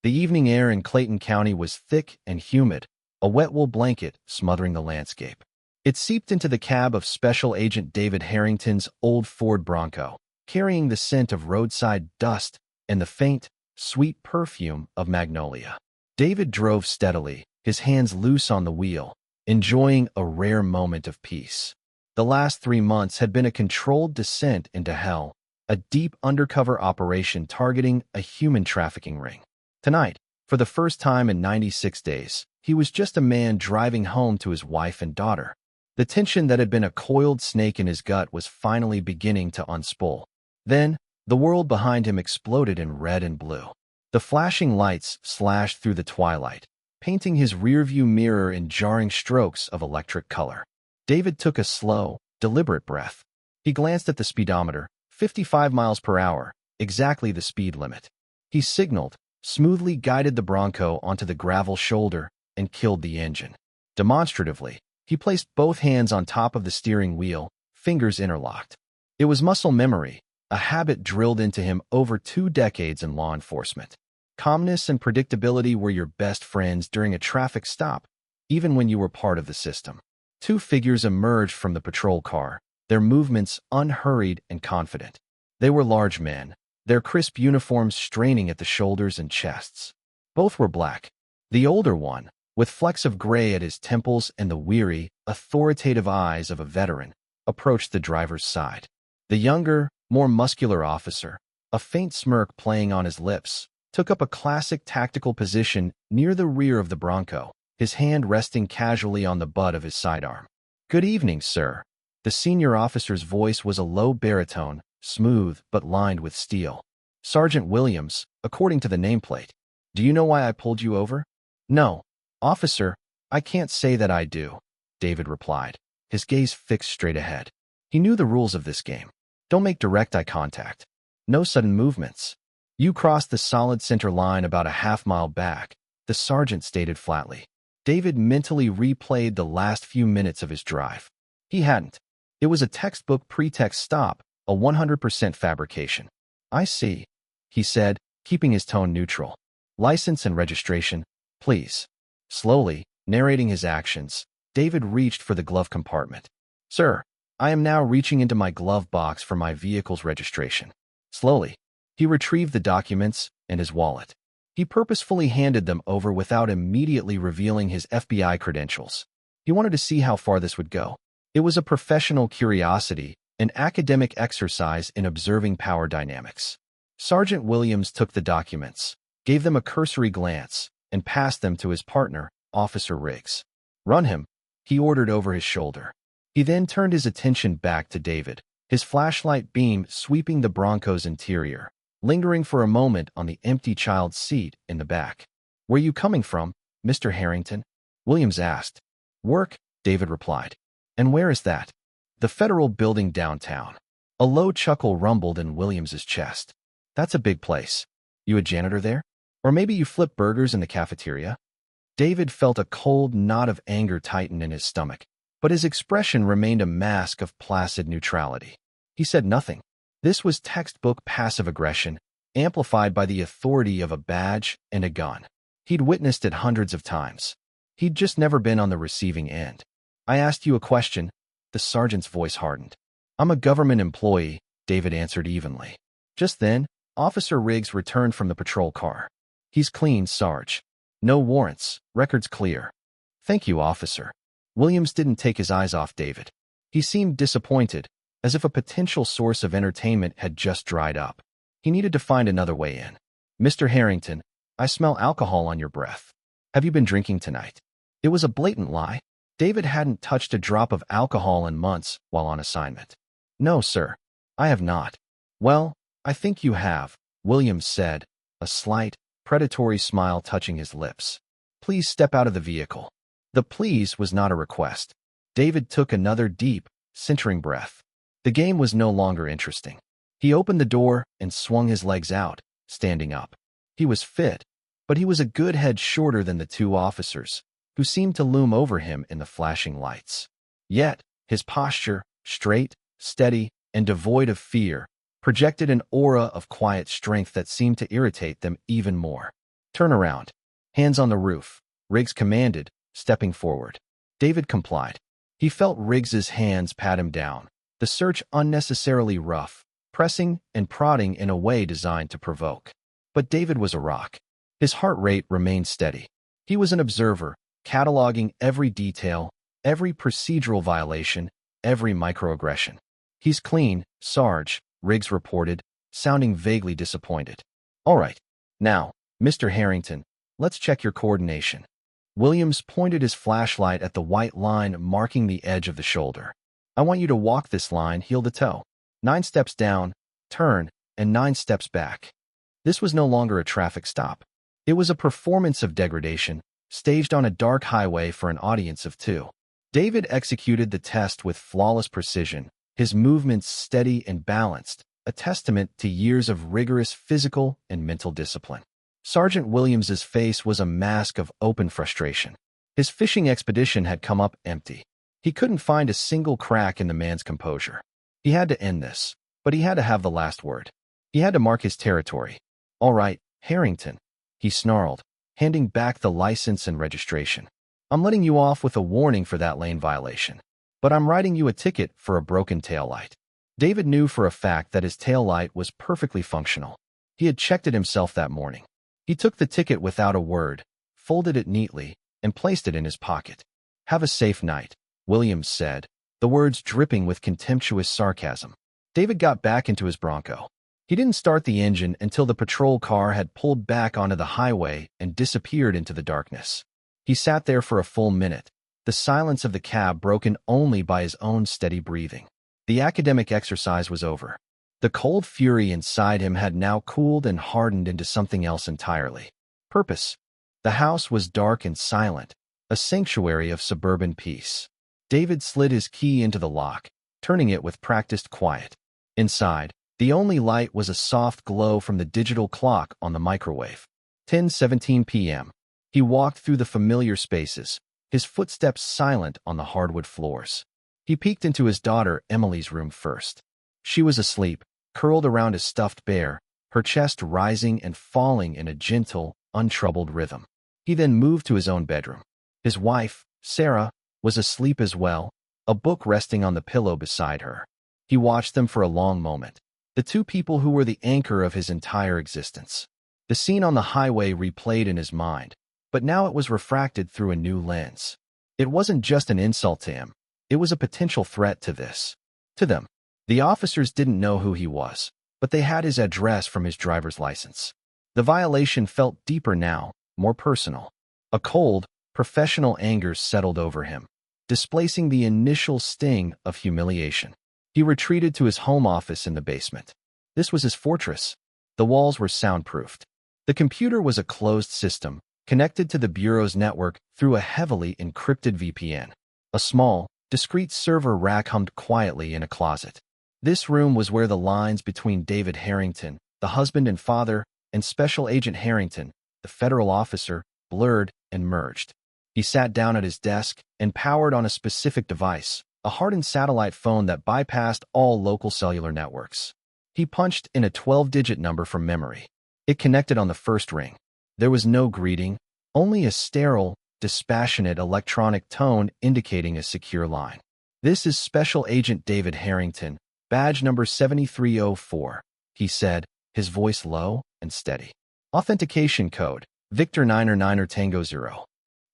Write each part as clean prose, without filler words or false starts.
The evening air in Clayton County was thick and humid, a wet wool blanket smothering the landscape. It seeped into the cab of Special Agent David Harrington's old Ford Bronco, carrying the scent of roadside dust and the faint, sweet perfume of magnolia. David drove steadily, his hands loose on the wheel, enjoying a rare moment of peace. The last 3 months had been a controlled descent into hell, a deep undercover operation targeting a human trafficking ring. Tonight, for the first time in 96 days, he was just a man driving home to his wife and daughter. The tension that had been a coiled snake in his gut was finally beginning to unspool. Then, the world behind him exploded in red and blue. The flashing lights slashed through the twilight, painting his rearview mirror in jarring strokes of electric color. David took a slow, deliberate breath. He glanced at the speedometer, 55 miles per hour, exactly the speed limit. He signaled, smoothly guided the Bronco onto the gravel shoulder, and killed the engine. Demonstratively, he placed both hands on top of the steering wheel, fingers interlocked. It was muscle memory, a habit drilled into him over 2 decades in law enforcement. Calmness and predictability were your best friends during a traffic stop, even when you were part of the system. 2 figures emerged from the patrol car, their movements unhurried and confident. They were large men, their crisp uniforms straining at the shoulders and chests. Both were black. The older one, with flecks of gray at his temples and the weary, authoritative eyes of a veteran, approached the driver's side. The younger, more muscular officer, a faint smirk playing on his lips, took up a classic tactical position near the rear of the Bronco, his hand resting casually on the butt of his sidearm. "Good evening, sir." The senior officer's voice was a low baritone, smooth but lined with steel. "Sergeant Williams, according to the nameplate. Do you know why I pulled you over?" "No, officer, I can't say that I do," David replied, his gaze fixed straight ahead. He knew the rules of this game. Don't make direct eye contact. No sudden movements. "You crossed the solid center line about a half-mile back," the sergeant stated flatly. David mentally replayed the last few minutes of his drive. He hadn't. It was a textbook pretext stop, a 100% fabrication. "I see," he said, keeping his tone neutral. "License and registration, please." Slowly, narrating his actions, David reached for the glove compartment. "Sir, I am now reaching into my glove box for my vehicle's registration." Slowly, he retrieved the documents and his wallet. He purposefully handed them over without immediately revealing his FBI credentials. He wanted to see how far this would go. It was a professional curiosity, an academic exercise in observing power dynamics. Sergeant Williams took the documents, gave them a cursory glance, and passed them to his partner, Officer Riggs. "Run him," he ordered over his shoulder. He then turned his attention back to David, his flashlight beam sweeping the Bronco's interior, lingering for a moment on the empty child's seat in the back. "Where you coming from, Mr. Harrington?" Williams asked. "Work," David replied. "And where is that?" "The Federal Building downtown." A low chuckle rumbled in Williams's chest. "That's a big place. You a janitor there? Or maybe you flip burgers in the cafeteria?" David felt a cold knot of anger tighten in his stomach, but his expression remained a mask of placid neutrality. He said nothing. This was textbook passive aggression, amplified by the authority of a badge and a gun. He'd witnessed it hundreds of times. He'd just never been on the receiving end. "I asked you a question." The sergeant's voice hardened. "I'm a government employee," David answered evenly. Just then, Officer Riggs returned from the patrol car. "He's clean, Sarge. No warrants, records clear." "Thank you, officer." Williams didn't take his eyes off David. He seemed disappointed, as if a potential source of entertainment had just dried up. He needed to find another way in. "Mr. Harrington, I smell alcohol on your breath. Have you been drinking tonight?" It was a blatant lie. David hadn't touched a drop of alcohol in months while on assignment. "No, sir, I have not." "Well, I think you have," Williams said, a slight, predatory smile touching his lips. "Please step out of the vehicle." The please was not a request. David took another deep, centering breath. The game was no longer interesting. He opened the door and swung his legs out, standing up. He was fit, but he was a good head shorter than the 2 officers, who seemed to loom over him in the flashing lights. Yet, his posture, straight, steady, and devoid of fear, projected an aura of quiet strength that seemed to irritate them even more. Turn around. Hands on the roof, Riggs commanded, stepping forward. David complied. He felt Riggs's hands pat him down, the search unnecessarily rough, pressing and prodding in a way designed to provoke. But David was a rock. His heart rate remained steady. He was an observer, cataloging every detail, every procedural violation, every microaggression. He's clean, Sarge, Riggs reported, sounding vaguely disappointed. All right. Now, Mr. Harrington, let's check your coordination. Williams pointed his flashlight at the white line marking the edge of the shoulder. I want you to walk this line heel to toe. 9 steps down, turn, and 9 steps back. This was no longer a traffic stop. It was a performance of degradation, staged on a dark highway for an audience of 2. David executed the test with flawless precision, his movements steady and balanced, a testament to years of rigorous physical and mental discipline. Sergeant Williams's face was a mask of open frustration. His fishing expedition had come up empty. He couldn't find a single crack in the man's composure. He had to end this, but he had to have the last word. He had to mark his territory. All right, Harrington, he snarled, handing back the license and registration. I'm letting you off with a warning for that lane violation, but I'm writing you a ticket for a broken taillight. David knew for a fact that his taillight was perfectly functional. He had checked it himself that morning. He took the ticket without a word, folded it neatly, and placed it in his pocket. Have a safe night, Williams said, the words dripping with contemptuous sarcasm. David got back into his Bronco. He didn't start the engine until the patrol car had pulled back onto the highway and disappeared into the darkness. He sat there for a full minute, the silence of the cab broken only by his own steady breathing. The academic exercise was over. The cold fury inside him had now cooled and hardened into something else entirely. Purpose. The house was dark and silent, a sanctuary of suburban peace. David slid his key into the lock, turning it with practiced quiet. Inside, the only light was a soft glow from the digital clock on the microwave. 10:17 p.m. He walked through the familiar spaces, his footsteps silent on the hardwood floors. He peeked into his daughter Emily's room first. She was asleep, curled around a stuffed bear, her chest rising and falling in a gentle, untroubled rhythm. He then moved to his own bedroom. His wife, Sarah, was asleep as well, a book resting on the pillow beside her. He watched them for a long moment, the two people who were the anchor of his entire existence. The scene on the highway replayed in his mind, but now it was refracted through a new lens. It wasn't just an insult to him. It was a potential threat to them. The officers didn't know who he was, but they had his address from his driver's license. The violation felt deeper now, more personal. A cold, professional anger settled over him, displacing the initial sting of humiliation. He retreated to his home office in the basement. This was his fortress. The walls were soundproofed. The computer was a closed system, connected to the Bureau's network through a heavily encrypted VPN. A small, discreet server rack hummed quietly in a closet. This room was where the lines between David Harrington, the husband and father, and Special Agent Harrington, the federal officer, blurred and merged. He sat down at his desk and powered on a specific device, a hardened satellite phone that bypassed all local cellular networks. He punched in a 12-digit number from memory. It connected on the first ring. There was no greeting, only a sterile, dispassionate electronic tone indicating a secure line. This is Special Agent David Harrington, badge number 7304, he said, his voice low and steady. Authentication code, Victor 9 Tango 0.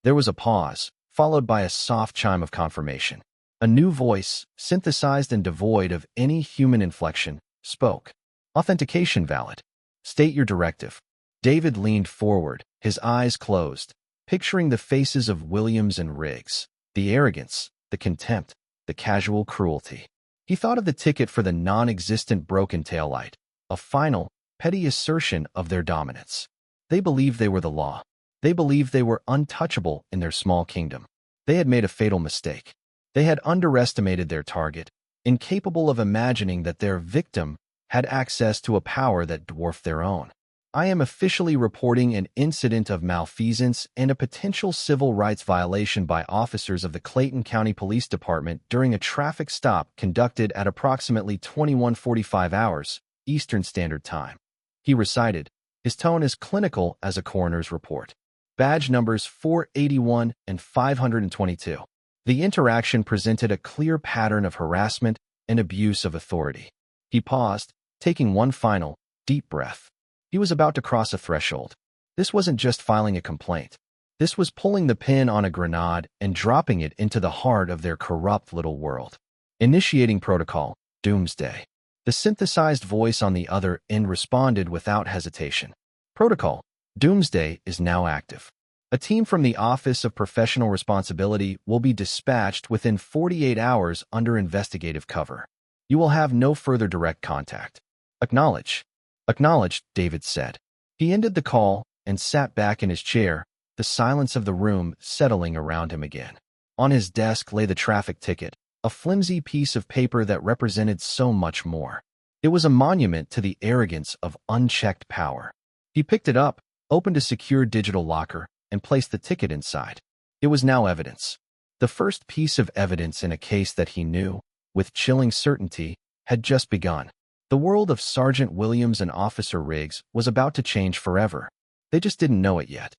There was a pause, followed by a soft chime of confirmation. A new voice, synthesized and devoid of any human inflection, spoke. Authentication valid. State your directive. David leaned forward, his eyes closed, picturing the faces of Williams and Riggs, the arrogance, the contempt, the casual cruelty. He thought of the ticket for the non-existent broken taillight, a final, petty assertion of their dominance. They believed they were the law. They believed they were untouchable in their small kingdom. They had made a fatal mistake. They had underestimated their target, incapable of imagining that their victim had access to a power that dwarfed their own. I am officially reporting an incident of malfeasance and a potential civil rights violation by officers of the Clayton County Police Department during a traffic stop conducted at approximately 21:45 hours, Eastern Standard Time. He recited, his tone as clinical as a coroner's report. Badge numbers 481 and 522. The interaction presented a clear pattern of harassment and abuse of authority. He paused, taking one final, deep breath. He was about to cross a threshold. This wasn't just filing a complaint. This was pulling the pin on a grenade and dropping it into the heart of their corrupt little world. Initiating protocol, Doomsday. The synthesized voice on the other end responded without hesitation. Protocol, Doomsday is now active. A team from the Office of Professional Responsibility will be dispatched within 48 hours under investigative cover. You will have no further direct contact. Acknowledge. Acknowledged, David said. He ended the call and sat back in his chair, the silence of the room settling around him again. On his desk lay the traffic ticket, a flimsy piece of paper that represented so much more. It was a monument to the arrogance of unchecked power. He picked it up, opened a secure digital locker, and placed the ticket inside. It was now evidence. The first piece of evidence in a case that he knew, with chilling certainty, had just begun. The world of Sergeant Williams and Officer Riggs was about to change forever. They just didn't know it yet.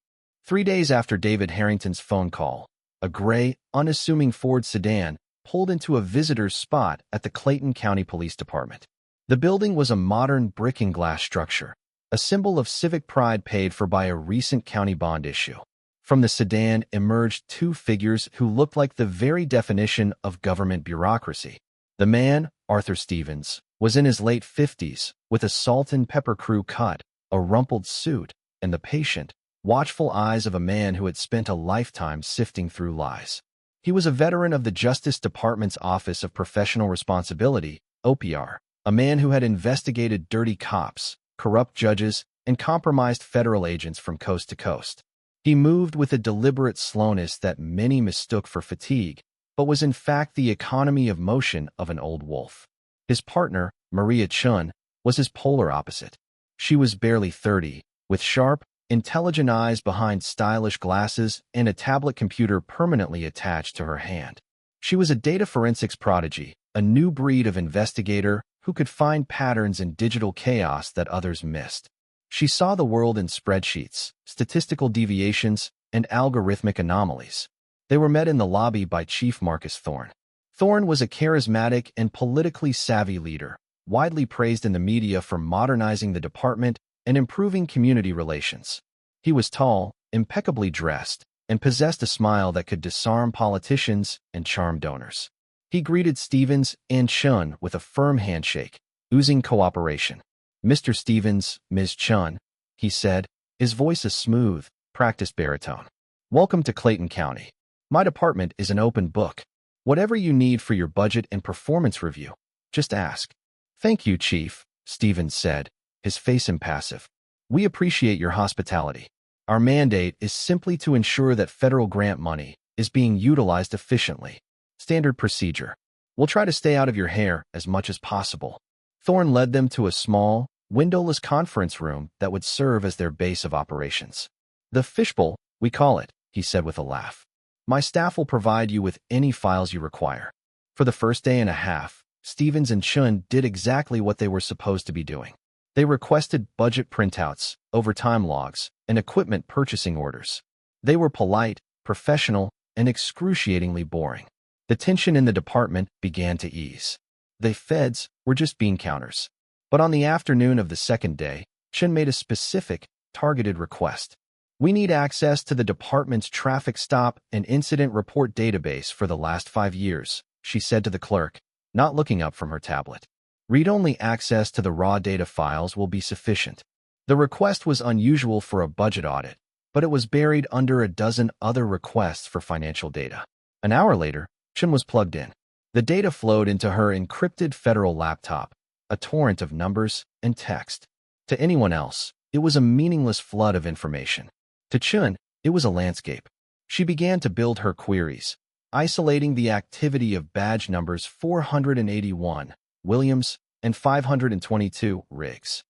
3 days after David Harrington's phone call, a gray, unassuming Ford sedan pulled into a visitor's spot at the Clayton County Police Department. The building was a modern brick and glass structure, a symbol of civic pride paid for by a recent county bond issue. From the sedan emerged two figures who looked like the very definition of government bureaucracy. The man, Arthur Stevens, was in his late 50s, with a salt and pepper crew cut, a rumpled suit, and the patient, watchful eyes of a man who had spent a lifetime sifting through lies. He was a veteran of the Justice Department's Office of Professional Responsibility, OPR, a man who had investigated dirty cops, corrupt judges, and compromised federal agents from coast to coast. He moved with a deliberate slowness that many mistook for fatigue, but was in fact the economy of motion of an old wolf. His partner, Maria Chun, was his polar opposite. She was barely 30, with sharp, intelligent eyes behind stylish glasses and a tablet computer permanently attached to her hand. She was a data forensics prodigy, a new breed of investigator who could find patterns in digital chaos that others missed. She saw the world in spreadsheets, statistical deviations, and algorithmic anomalies. They were met in the lobby by Chief Marcus Thorne. Thorne was a charismatic and politically savvy leader, widely praised in the media for modernizing the department and improving community relations. He was tall, impeccably dressed, and possessed a smile that could disarm politicians and charm donors. He greeted Stevens and Chun with a firm handshake, oozing cooperation. "Mr. Stevens, Ms. Chun," he said, his voice a smooth, practiced baritone. "Welcome to Clayton County. My department is an open book. Whatever you need for your budget and performance review, just ask." "Thank you, Chief," Stevens said, his face impassive. "We appreciate your hospitality. Our mandate is simply to ensure that federal grant money is being utilized efficiently. Standard procedure. We'll try to stay out of your hair as much as possible." Thorne led them to a small, windowless conference room that would serve as their base of operations. "The fishbowl, we call it," he said with a laugh. "My staff will provide you with any files you require." For the first day and a half, Stevens and Chun did exactly what they were supposed to be doing. They requested budget printouts, overtime logs, and equipment purchasing orders. They were polite, professional, and excruciatingly boring. The tension in the department began to ease. The feds were just bean counters. But on the afternoon of the second day, Chun made a specific, targeted request. "We need access to the department's traffic stop and incident report database for the last 5 years," she said to the clerk, not looking up from her tablet. "Read-only access to the raw data files will be sufficient." The request was unusual for a budget audit, but it was buried under a dozen other requests for financial data. An hour later, Chun was plugged in. The data flowed into her encrypted federal laptop, a torrent of numbers and text. To anyone else, it was a meaningless flood of information. To Chun, it was a landscape. She began to build her queries, isolating the activity of badge numbers 481, Williams, and 522, Riggs.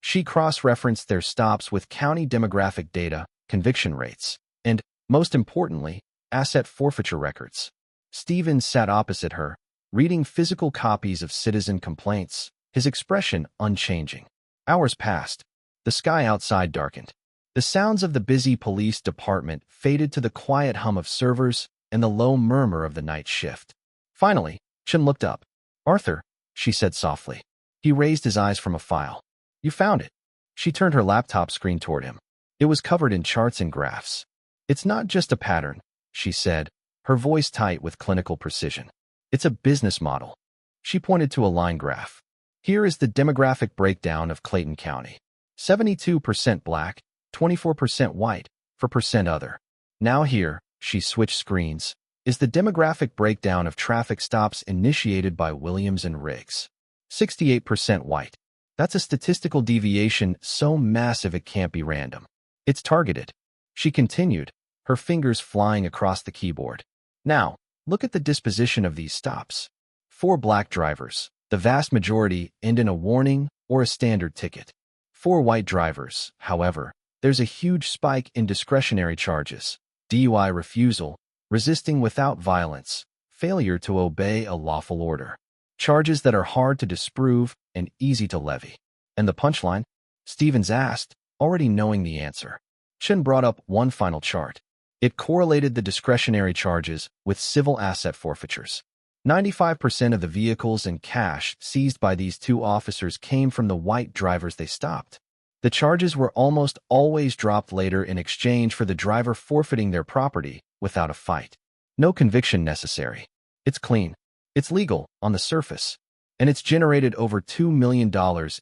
She cross-referenced their stops with county demographic data, conviction rates, and, most importantly, asset forfeiture records. Stevens sat opposite her, reading physical copies of citizen complaints, his expression unchanging. Hours passed. The sky outside darkened. The sounds of the busy police department faded to the quiet hum of servers and the low murmur of the night shift. Finally, Chen looked up. "Arthur," she said softly. He raised his eyes from a file. "You found it." She turned her laptop screen toward him. It was covered in charts and graphs. "It's not just a pattern," she said, her voice tight with clinical precision. "It's a business model." She pointed to a line graph. "Here is the demographic breakdown of Clayton County. 72% black, 24% white, 4% other. Now here," she switched screens, "is the demographic breakdown of traffic stops initiated by Williams and Riggs. 68% white. That's a statistical deviation so massive it can't be random. It's targeted." She continued, her fingers flying across the keyboard. "Now, look at the disposition of these stops. 4 black drivers, the vast majority end in a warning or a standard ticket. 4 white drivers, however, there's a huge spike in discretionary charges: DUI refusal, resisting without violence, failure to obey a lawful order. Charges that are hard to disprove and easy to levy." "And the punchline?" Stevens asked, already knowing the answer. Chen brought up one final chart. It correlated the discretionary charges with civil asset forfeitures. 95% of the vehicles and cash seized by these 2 officers came from the white drivers they stopped. The charges were almost always dropped later in exchange for the driver forfeiting their property without a fight. No conviction necessary. It's clean. It's legal on the surface. And it's generated over $2 million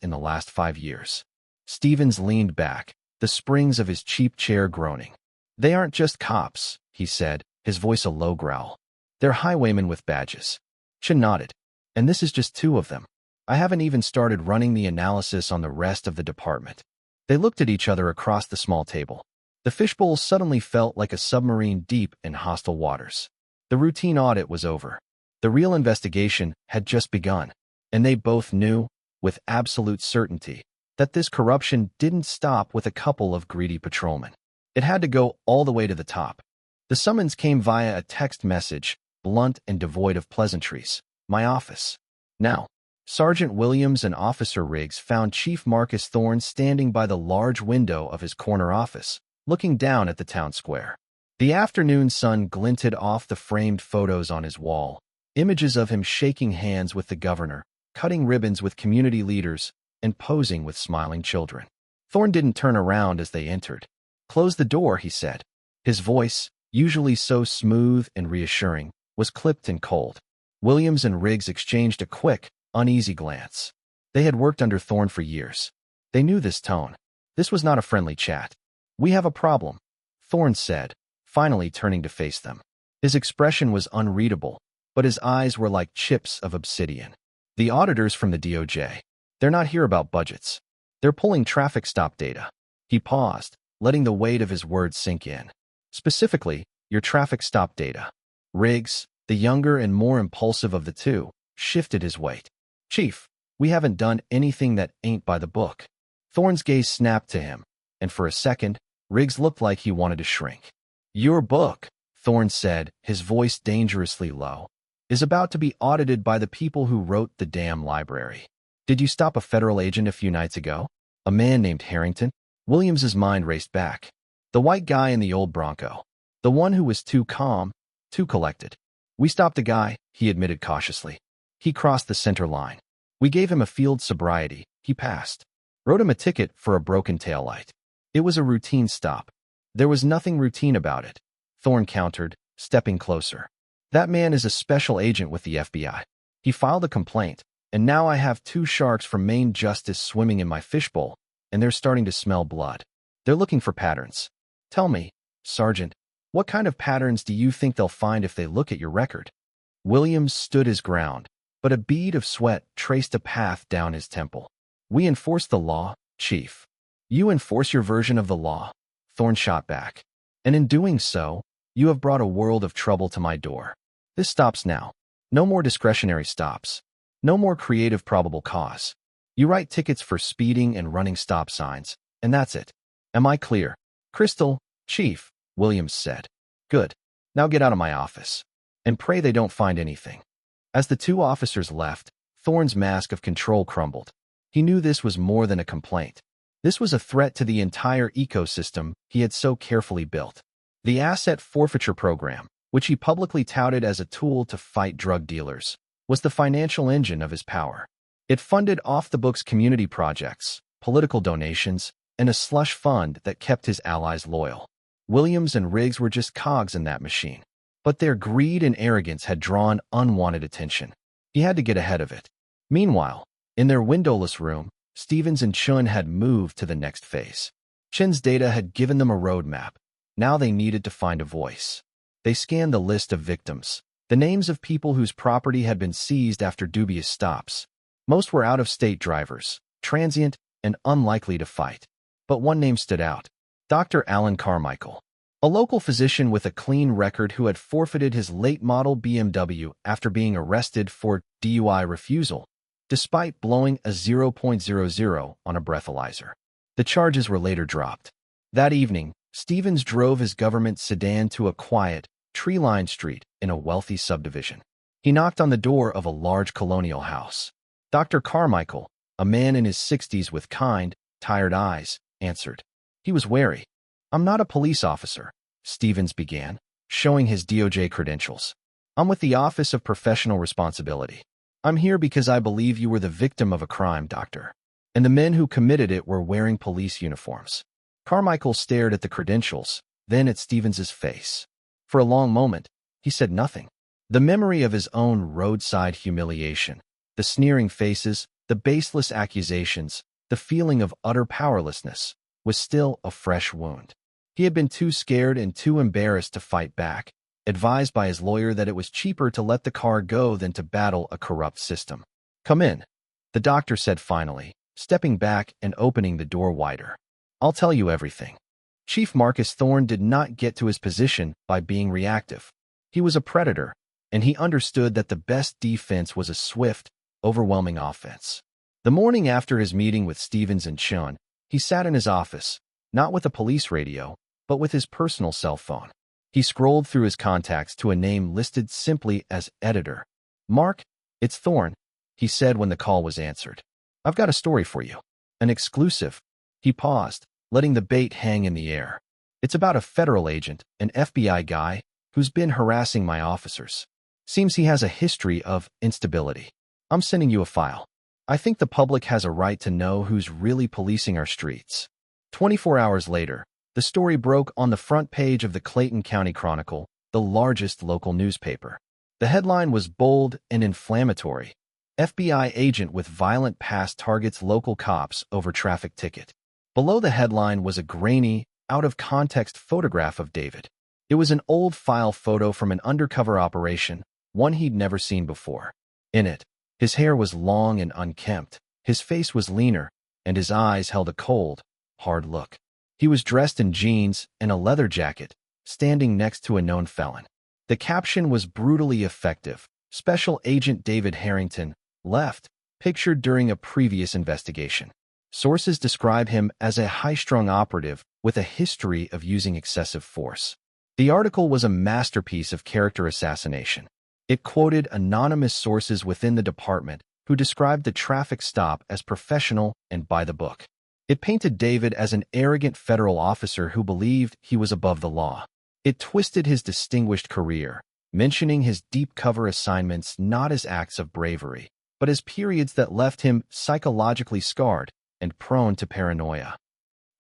in the last 5 years. Stevens leaned back, the springs of his cheap chair groaning. "They aren't just cops," he said, his voice a low growl. "They're highwaymen with badges." Chen nodded. "And this is just 2 of them. I haven't even started running the analysis on the rest of the department." They looked at each other across the small table. The fishbowl suddenly felt like a submarine deep in hostile waters. The routine audit was over. The real investigation had just begun, and they both knew, with absolute certainty, that this corruption didn't stop with a couple of greedy patrolmen. It had to go all the way to the top. The summons came via a text message, blunt and devoid of pleasantries. "My office." Now, Sergeant Williams and Officer Riggs found Chief Marcus Thorne standing by the large window of his corner office, looking down at the town square. The afternoon sun glinted off the framed photos on his wall, images of him shaking hands with the governor, cutting ribbons with community leaders, and posing with smiling children. Thorne didn't turn around as they entered. "Close the door," he said. His voice, usually so smooth and reassuring, was clipped and cold. Williams and Riggs exchanged a quick, uneasy glance. They had worked under Thorne for years. They knew this tone. This was not a friendly chat. "We have a problem," Thorne said, finally turning to face them. His expression was unreadable, but his eyes were like chips of obsidian. "The auditors from the DOJ. They're not here about budgets. They're pulling traffic stop data." He paused, letting the weight of his words sink in. "Specifically, your traffic stop data." Riggs, the younger and more impulsive of the 2, shifted his weight. "Chief, we haven't done anything that ain't by the book." Thorne's gaze snapped to him, and for a second, Riggs looked like he wanted to shrink. "Your book," Thorne said, his voice dangerously low, "is about to be audited by the people who wrote the damn library. Did you stop a federal agent a few nights ago? A man named Harrington?" Williams's mind raced back. The white guy in the old Bronco. The one who was too calm, too collected. "We stopped a guy," he admitted cautiously. "He crossed the center line. We gave him a field sobriety. He passed. Wrote him a ticket for a broken taillight. It was a routine stop." "There was nothing routine about it," Thorne countered, stepping closer. "That man is a special agent with the FBI. He filed a complaint, and now I have 2 sharks from Maine Justice swimming in my fishbowl, and they're starting to smell blood. They're looking for patterns. Tell me, Sergeant, what kind of patterns do you think they'll find if they look at your record?" Williams stood his ground, but a bead of sweat traced a path down his temple. "We enforce the law, Chief." "You enforce your version of the law," Thorne shot back. "And in doing so, you have brought a world of trouble to my door. This stops now. No more discretionary stops. No more creative probable cause. You write tickets for speeding and running stop signs, and that's it. Am I clear?" "Crystal, Chief," Williams said. "Good. Now get out of my office. And pray they don't find anything." As the 2 officers left, Thorne's mask of control crumbled. He knew this was more than a complaint. This was a threat to the entire ecosystem he had so carefully built. The asset forfeiture program, which he publicly touted as a tool to fight drug dealers, was the financial engine of his power. It funded off-the-books community projects, political donations, and a slush fund that kept his allies loyal. Williams and Riggs were just cogs in that machine. But their greed and arrogance had drawn unwanted attention. He had to get ahead of it. Meanwhile, in their windowless room, Stevens and Chun had moved to the next phase. Chin's data had given them a roadmap. Now they needed to find a voice. They scanned the list of victims, the names of people whose property had been seized after dubious stops. Most were out-of-state drivers, transient, and unlikely to fight. But one name stood out: Dr. Alan Carmichael, a local physician with a clean record who had forfeited his late-model BMW after being arrested for DUI refusal, despite blowing a 0.00 on a breathalyzer. The charges were later dropped. That evening, Stevens drove his government sedan to a quiet, tree-lined street in a wealthy subdivision. He knocked on the door of a large colonial house. Dr. Carmichael, a man in his 60s with kind, tired eyes, answered. He was wary. "I'm not a police officer," Stevens began, showing his DOJ credentials. "I'm with the Office of Professional Responsibility. I'm here because I believe you were the victim of a crime, doctor, and the men who committed it were wearing police uniforms." Carmichael stared at the credentials, then at Stevens's face. For a long moment, he said nothing. The memory of his own roadside humiliation, the sneering faces, the baseless accusations, the feeling of utter powerlessness, was still a fresh wound. He had been too scared and too embarrassed to fight back, advised by his lawyer that it was cheaper to let the car go than to battle a corrupt system. "Come in," the doctor said finally, stepping back and opening the door wider. "I'll tell you everything." Chief Marcus Thorne did not get to his position by being reactive. He was a predator, and he understood that the best defense was a swift, overwhelming offense. The morning after his meeting with Stevens and Chun, he sat in his office, not with a police radio, but with his personal cell phone. He scrolled through his contacts to a name listed simply as editor. "Mark, it's Thorne," he said when the call was answered. "I've got a story for you. An exclusive." He paused, letting the bait hang in the air. "It's about a federal agent, an FBI guy, who's been harassing my officers. Seems he has a history of instability. I'm sending you a file. I think the public has a right to know who's really policing our streets." 24 hours later, the story broke on the front page of the Clayton County Chronicle, the largest local newspaper. The headline was bold and inflammatory. "FBI agent with violent past targets local cops over traffic ticket." Below the headline was a grainy, out-of-context photograph of David. It was an old file photo from an undercover operation, one he'd never seen before. In it, his hair was long and unkempt, his face was leaner, and his eyes held a cold, hard look. He was dressed in jeans and a leather jacket, standing next to a known felon. The caption was brutally effective. "Special Agent David Harrington, left, pictured during a previous investigation." Sources describe him as a high-strung operative with a history of using excessive force. The article was a masterpiece of character assassination. It quoted anonymous sources within the department who described the traffic stop as professional and by the book. It painted David as an arrogant federal officer who believed he was above the law. It twisted his distinguished career, mentioning his deep cover assignments not as acts of bravery, but as periods that left him psychologically scarred and prone to paranoia.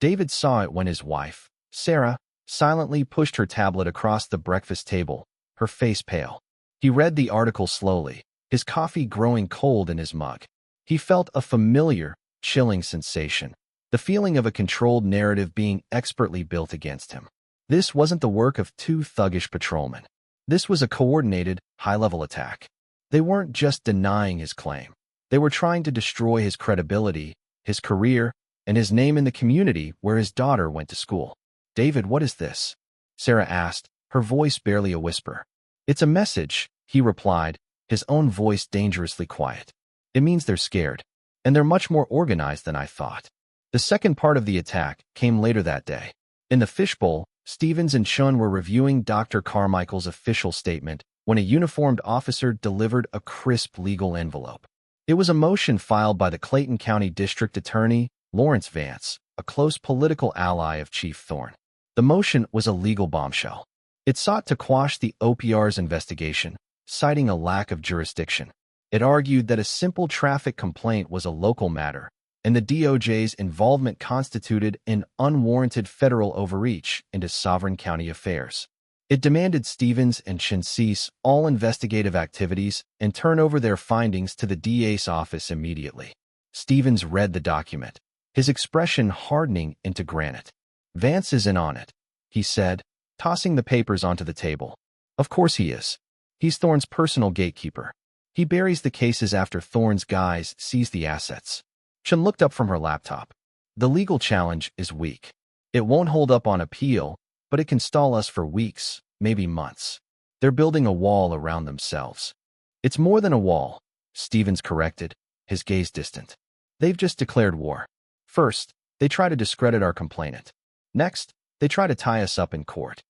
David saw it when his wife, Sarah, silently pushed her tablet across the breakfast table, her face pale. He read the article slowly, his coffee growing cold in his mug. He felt a familiar, chilling sensation, the feeling of a controlled narrative being expertly built against him. This wasn't the work of two thuggish patrolmen. This was a coordinated, high-level attack. They weren't just denying his claim. They were trying to destroy his credibility, his career, and his name in the community where his daughter went to school. "David, what is this?" Sarah asked, her voice barely a whisper. "It's a message," he replied, his own voice dangerously quiet. "It means they're scared, and they're much more organized than I thought." The second part of the attack came later that day. In the fishbowl, Stevens and Chun were reviewing Dr. Carmichael's official statement when a uniformed officer delivered a crisp legal envelope. It was a motion filed by the Clayton County District Attorney, Lawrence Vance, a close political ally of Chief Thorne. The motion was a legal bombshell. It sought to quash the OPR's investigation, citing a lack of jurisdiction. It argued that a simple traffic complaint was a local matter, and the DOJ's involvement constituted an unwarranted federal overreach into sovereign county affairs. It demanded Stevens and Chen cease all investigative activities and turn over their findings to the DA's office immediately. Stevens read the document, his expression hardening into granite. "Vance is in on it," he said, tossing the papers onto the table. "Of course he is. He's Thorne's personal gatekeeper. He buries the cases after Thorne's guys seize the assets." Chen looked up from her laptop. "The legal challenge is weak. It won't hold up on appeal, but it can stall us for weeks, maybe months. They're building a wall around themselves." "It's more than a wall," Stevens corrected, his gaze distant. "They've just declared war. First, they try to discredit our complainant. Next, they try to tie us up in court."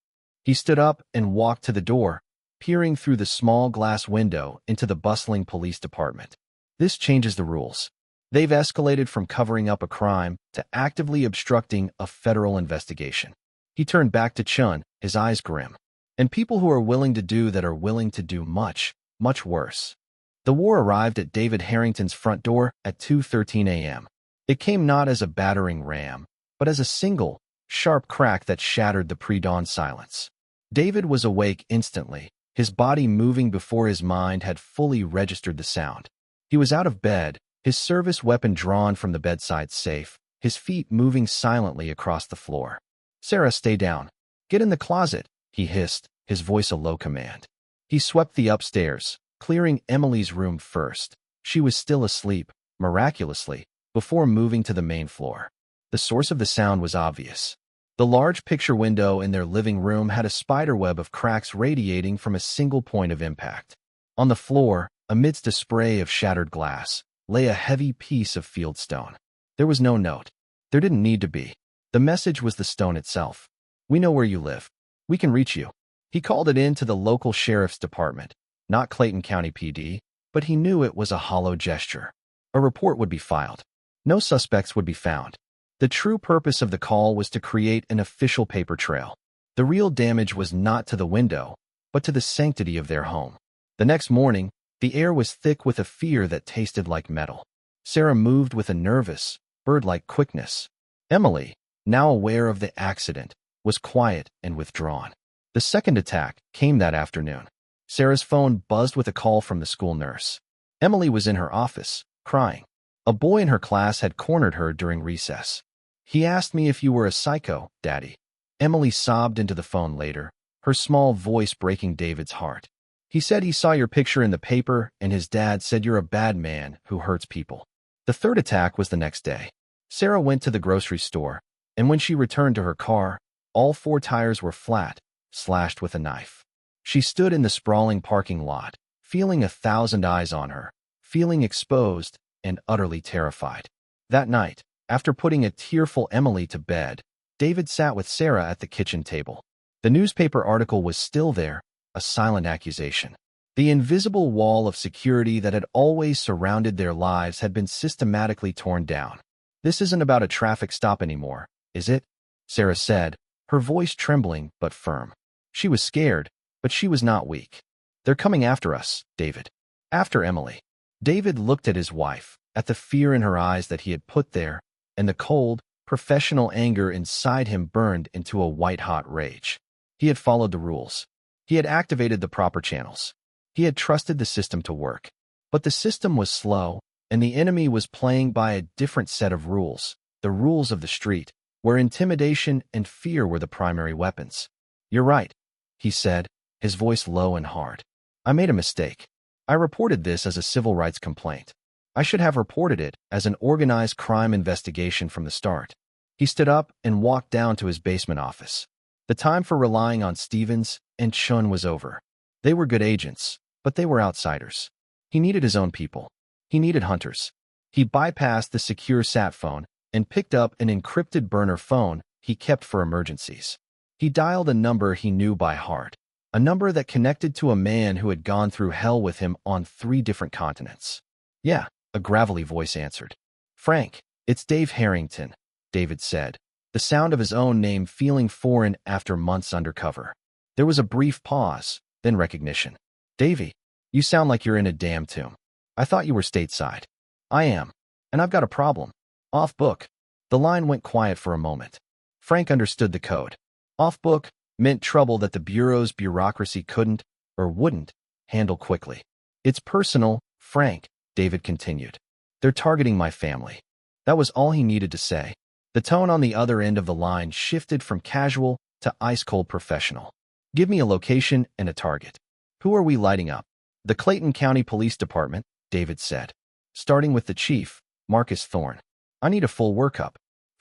He stood up and walked to the door, peering through the small glass window into the bustling police department. "This changes the rules. They've escalated from covering up a crime to actively obstructing a federal investigation." He turned back to Chun, his eyes grim. "And people who are willing to do that are willing to do much, much worse." The war arrived at David Harrington's front door at 2:13 a.m. It came not as a battering ram, but as a single, sharp crack that shattered the pre-dawn silence. David was awake instantly, his body moving before his mind had fully registered the sound. He was out of bed, his service weapon drawn from the bedside safe, his feet moving silently across the floor. "Sarah, stay down. Get in the closet," he hissed, his voice a low command. He swept the upstairs, clearing Emily's room first. She was still asleep, miraculously, before moving to the main floor. The source of the sound was obvious. The large picture window in their living room had a spiderweb of cracks radiating from a single point of impact. On the floor, amidst a spray of shattered glass, lay a heavy piece of fieldstone. There was no note. There didn't need to be. The message was the stone itself. "We know where you live. We can reach you." He called it in to the local sheriff's department, not Clayton County PD, but he knew it was a hollow gesture. A report would be filed. No suspects would be found. The true purpose of the call was to create an official paper trail. The real damage was not to the window, but to the sanctity of their home. The next morning, the air was thick with a fear that tasted like metal. Sarah moved with a nervous, bird-like quickness. Emily, now aware of the accident, was quiet and withdrawn. The second attack came that afternoon. Sarah's phone buzzed with a call from the school nurse. Emily was in her office, crying. A boy in her class had cornered her during recess. "He asked me if you were a psycho, Daddy." Emily sobbed into the phone later, her small voice breaking David's heart. "He said he saw your picture in the paper, and his dad said you're a bad man who hurts people." The third attack was the next day. Sarah went to the grocery store, and when she returned to her car, all 4 tires were flat, slashed with a knife. She stood in the sprawling parking lot, feeling 1,000 eyes on her, feeling exposed and utterly terrified. That night, after putting a tearful Emily to bed, David sat with Sarah at the kitchen table. The newspaper article was still there, a silent accusation. The invisible wall of security that had always surrounded their lives had been systematically torn down. "This isn't about a traffic stop anymore, is it?" Sarah said, her voice trembling but firm. She was scared, but she was not weak. "They're coming after us, David. After Emily." David looked at his wife, at the fear in her eyes that he had put there, and the cold, professional anger inside him burned into a white-hot rage. He had followed the rules. He had activated the proper channels. He had trusted the system to work. But the system was slow, and the enemy was playing by a different set of rules, the rules of the street, where intimidation and fear were the primary weapons. "You're right," he said, his voice low and hard. "I made a mistake. I reported this as a civil rights complaint. I should have reported it as an organized crime investigation from the start." He stood up and walked down to his basement office. The time for relying on Stevens and Chun was over. They were good agents, but they were outsiders. He needed his own people. He needed hunters. He bypassed the secure sat phone and picked up an encrypted burner phone he kept for emergencies. He dialed a number he knew by heart, a number that connected to a man who had gone through hell with him on 3 different continents. "Yeah," a gravelly voice answered. "Frank, it's Dave Harrington. David said, the sound of his own name feeling foreign after months undercover. There was a brief pause, then recognition. Davy, you sound like you're in a damn tomb. I thought you were stateside. I am. And I've got a problem. Off book. The line went quiet for a moment. Frank understood the code. Off book meant trouble that the Bureau's bureaucracy couldn't, or wouldn't, handle quickly. It's personal, Frank, David continued. They're targeting my family. That was all he needed to say. The tone on the other end of the line shifted from casual to ice-cold professional. Give me a location and a target. Who are we lighting up? The Clayton County Police Department, David said. Starting with the chief, Marcus Thorne. I need a full workup.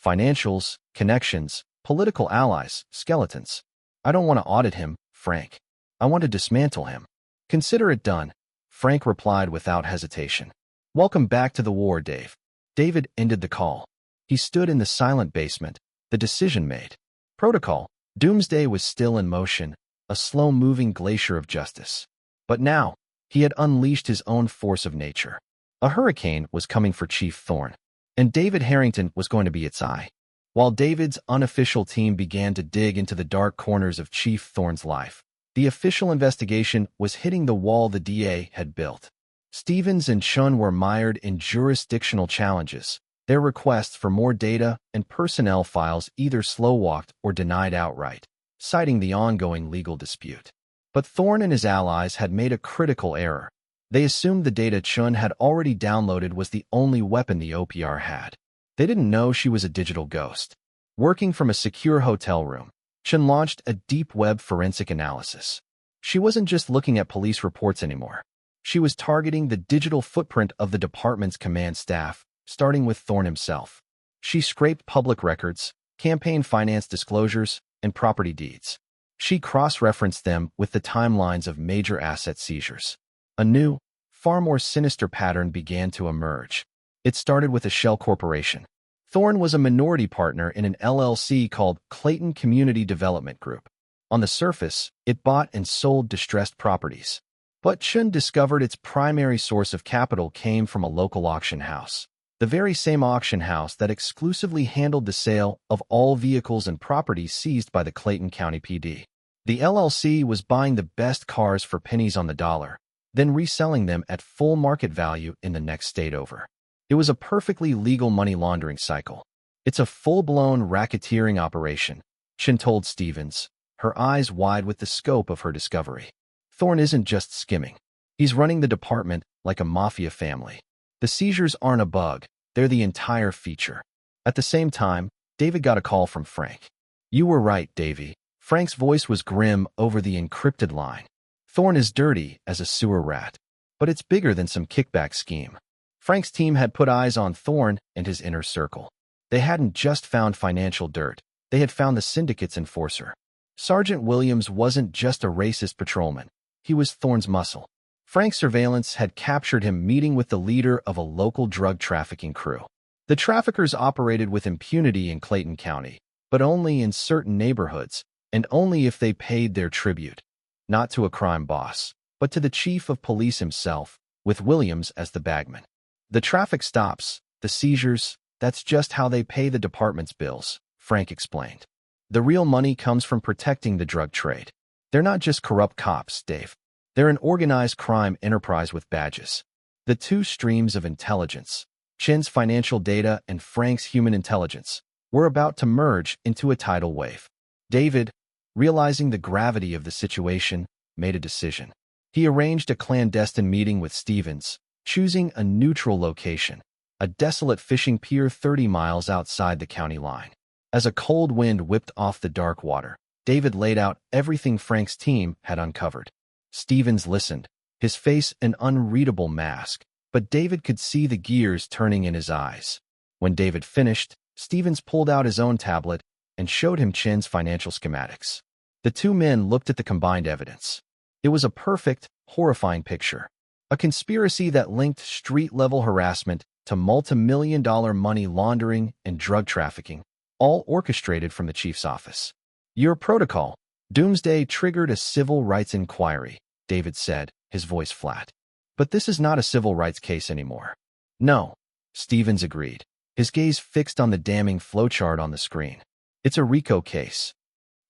Financials, connections, political allies, skeletons. I don't want to audit him, Frank. I want to dismantle him. Consider it done, Frank replied without hesitation. Welcome back to the war, Dave. David ended the call. He stood in the silent basement, the decision made. Protocol. Doomsday was still in motion, a slow-moving glacier of justice. But now, he had unleashed his own force of nature. A hurricane was coming for Chief Thorne, and David Harrington was going to be its eye. While David's unofficial team began to dig into the dark corners of Chief Thorne's life, the official investigation was hitting the wall the DA had built. Stevens and Chun were mired in jurisdictional challenges, their requests for more data and personnel files either slow-walked or denied outright, citing the ongoing legal dispute. But Thorne and his allies had made a critical error. They assumed the data Chun had already downloaded was the only weapon the OPR had. They didn't know she was a digital ghost. Working from a secure hotel room, Chun launched a deep web forensic analysis. She wasn't just looking at police reports anymore. She was targeting the digital footprint of the department's command staff, starting with Thorne himself. She scraped public records, campaign finance disclosures, and property deeds. She cross-referenced them with the timelines of major asset seizures. A new, far more sinister pattern began to emerge. It started with a shell corporation. Thorne was a minority partner in an LLC called Clayton Community Development Group. On the surface, it bought and sold distressed properties. But Chun discovered its primary source of capital came from a local auction house. The very same auction house that exclusively handled the sale of all vehicles and property seized by the Clayton County PD. The LLC was buying the best cars for pennies on the dollar, then reselling them at full market value in the next state over. It was a perfectly legal money laundering cycle. It's a full-blown racketeering operation, Chun told Stevens, her eyes wide with the scope of her discovery. Thorne isn't just skimming. He's running the department like a mafia family. The seizures aren't a bug, they're the entire feature. At the same time, David got a call from Frank. You were right, Davy. Frank's voice was grim over the encrypted line. Thorne is dirty as a sewer rat, but it's bigger than some kickback scheme. Frank's team had put eyes on Thorne and his inner circle. They hadn't just found financial dirt, they had found the syndicate's enforcer. Sergeant Williams wasn't just a racist patrolman, he was Thorne's muscle. Frank's surveillance had captured him meeting with the leader of a local drug trafficking crew. The traffickers operated with impunity in Clayton County, but only in certain neighborhoods, and only if they paid their tribute. Not to a crime boss, but to the chief of police himself, with Williams as the bagman. The traffic stops, the seizures, that's just how they pay the department's bills, Frank explained. The real money comes from protecting the drug trade. They're not just corrupt cops, Dave. They're an organized crime enterprise with badges. The two streams of intelligence, Chin's financial data and Frank's human intelligence, were about to merge into a tidal wave. David, realizing the gravity of the situation, made a decision. He arranged a clandestine meeting with Stevens, choosing a neutral location, a desolate fishing pier 30 miles outside the county line. As a cold wind whipped off the dark water, David laid out everything Frank's team had uncovered. Stevens listened, his face an unreadable mask, but David could see the gears turning in his eyes. When David finished, Stevens pulled out his own tablet and showed him Chin's financial schematics. The two men looked at the combined evidence. It was a perfect, horrifying picture. A conspiracy that linked street-level harassment to multi-million-dollar money laundering and drug trafficking, all orchestrated from the chief's office. Your protocol, Doomsday, triggered a civil rights inquiry, David said, his voice flat. But this is not a civil rights case anymore. No, Stevens agreed. his gaze fixed on the damning flowchart on the screen. It's a RICO case.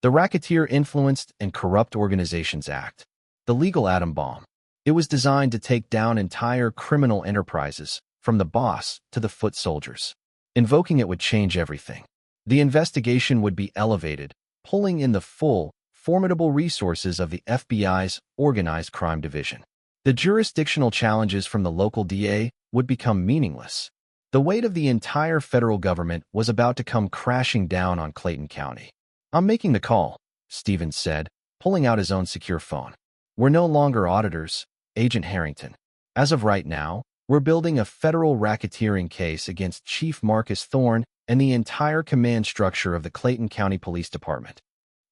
The Racketeer Influenced and Corrupt Organizations Act. The legal atom bomb. It was designed to take down entire criminal enterprises, from the boss to the foot soldiers. Invoking it would change everything. The investigation would be elevated, pulling in the full, formidable resources of the FBI's Organized Crime Division. The jurisdictional challenges from the local DA would become meaningless. The weight of the entire federal government was about to come crashing down on Clayton County. "I'm making the call," Stevens said, pulling out his own secure phone. "We're no longer auditors, Agent Harrington. As of right now, we're building a federal racketeering case against Chief Marcus Thorne and the entire command structure of the Clayton County Police Department."